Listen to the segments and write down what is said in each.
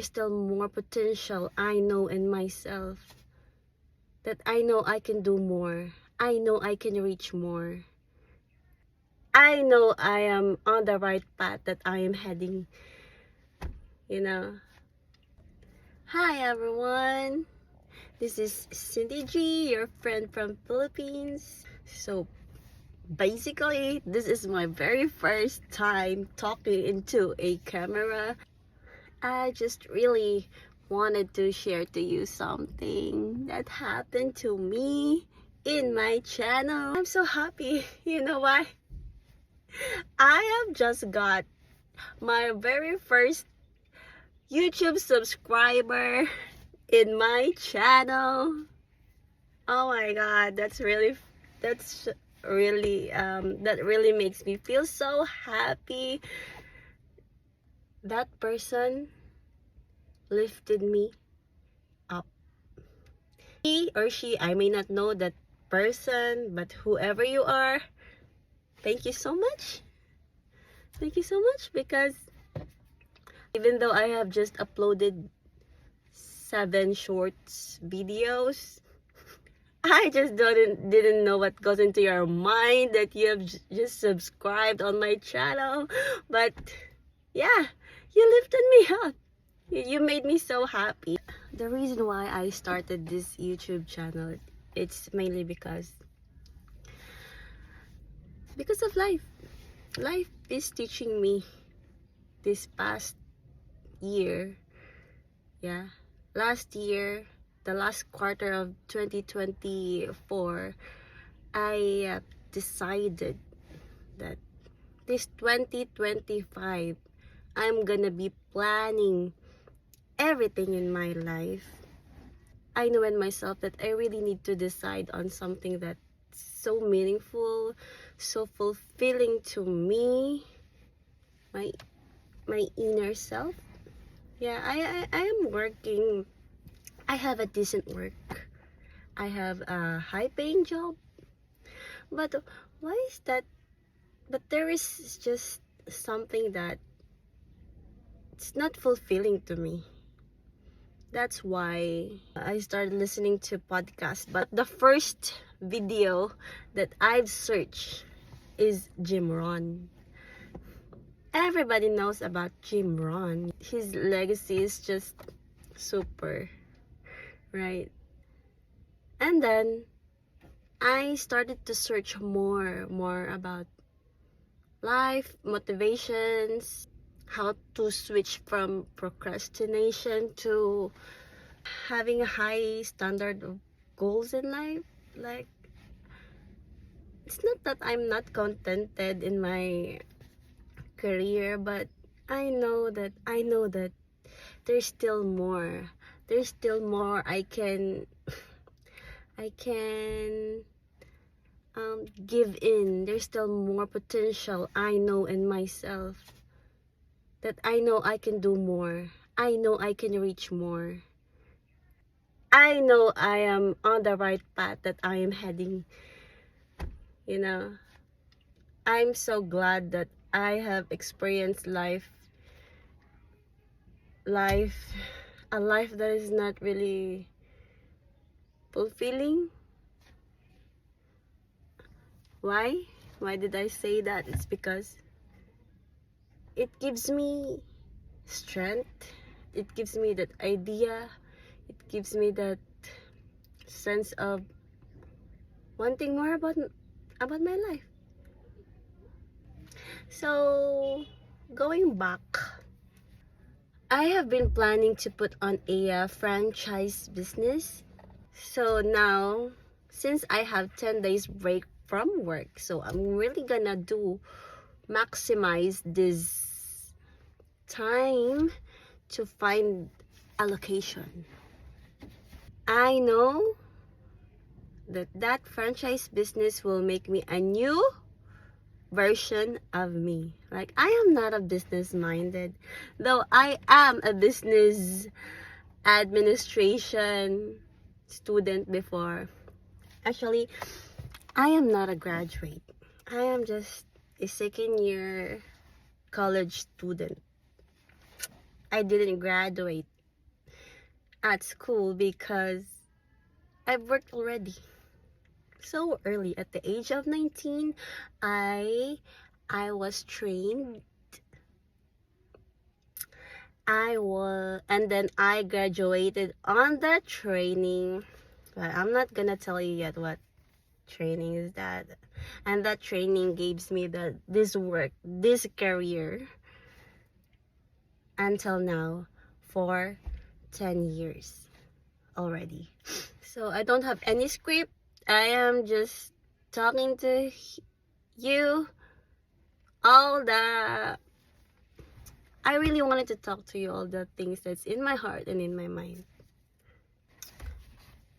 there's still more potential I know in myself. That I know I can do more. I know I can reach more. I know I am on the right path that I am heading, you know. Hi everyone. This is Cindy G, your friend from Philippines. So basically, this is my very first time talking into a camera. I just really wanted to share to you something that happened to me in my channel. I'm so happy. You know why? I have just got my very first YouTube subscriber in my channel. Oh my god, that really makes me feel so happy. That person lifted me up. He or she, I may not know that person, but whoever you are, thank you so much. Thank you so much, because even though I have just uploaded 7 shorts videos, I just didn't know what goes into your mind that you have just subscribed on my channel. But yeah, you lifted me up. You made me so happy. The reason why I started this YouTube channel, it's mainly because of life. Life is teaching me this past year. Yeah, last year, the last quarter of 2024, I decided that this 2025, I'm gonna be planning everything in my life. I know in myself that I really need to decide on something that's so meaningful, so fulfilling to me, my inner self. Yeah, I am working. I have a decent work. I have a high paying job. But why is that? But there is just something that it's not fulfilling to me. That's why I started listening to podcasts. But the first video that I've searched is Jim Rohn. Everybody knows about Jim Rohn. His legacy is just super, right? And then I started to search more about life, motivations, how to switch from procrastination to having a high standard of goals in life. Like, it's not that I'm not contented in my career, but I know that there's still more. There's still more I can give in. There's still more potential I know in myself. That I know I can do more. I know I can reach more. I know I am on the right path that I am heading, you know. I'm so glad that I have experienced a life that is not really fulfilling. Why? Why did I say that? It's because it gives me strength. It gives me that idea. It gives me that sense of wanting more about my life. So, going back, I have been planning to put on a franchise business. So now, since I have 10 days break from work, so I'm really gonna maximize this time to find a location. I know that franchise business will make me a new version of me. Like, I am not a business minded, though I am a business administration student before. Actually, I am not a graduate. I am just a second year college student. I didn't graduate at school because I've worked already so early. At the age of 19, I was trained. And then I graduated on that training. But I'm not gonna tell you yet what training is that. And that training gives me this work, this career until now for 10 years already. So I don't have any script. I am just talking to you all the I really wanted to talk to you all the things that's in my heart and in my mind.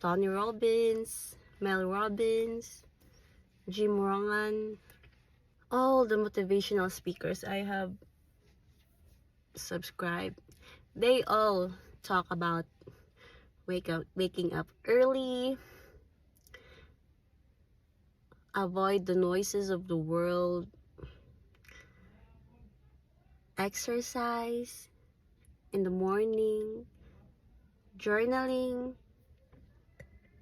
Tony Robbins, Mel Robbins, Jim Rohn, all the motivational speakers I have subscribed, they all talk about waking up early, avoid the noises of the world, exercise in the morning, journaling.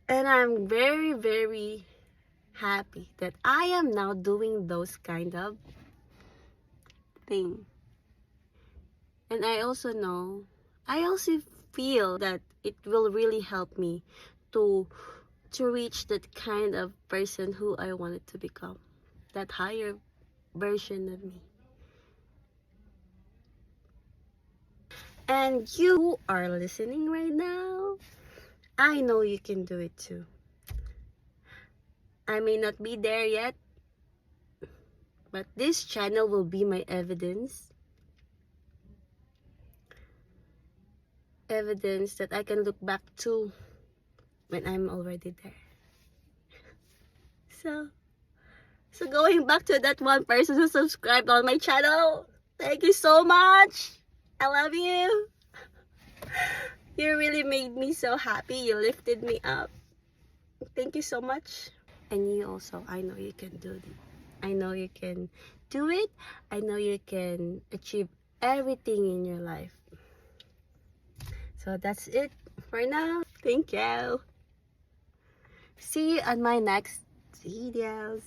And I'm very, very happy that I am now doing those kind of thing. And I also feel that it will really help me to reach that kind of person who I wanted to become, that higher version of me. And you who are listening right now, I know you can do it too. I may not be there yet, but this channel will be my evidence that I can look back to when I'm already there. So going back to that one person who subscribed on my channel, thank you so much. I love you. You really made me so happy. You lifted me up. Thank you so much. And you also, I know you can do it. I know you can do it. I know you can achieve everything in your life. So that's it for now. Thank you. See you on my next videos.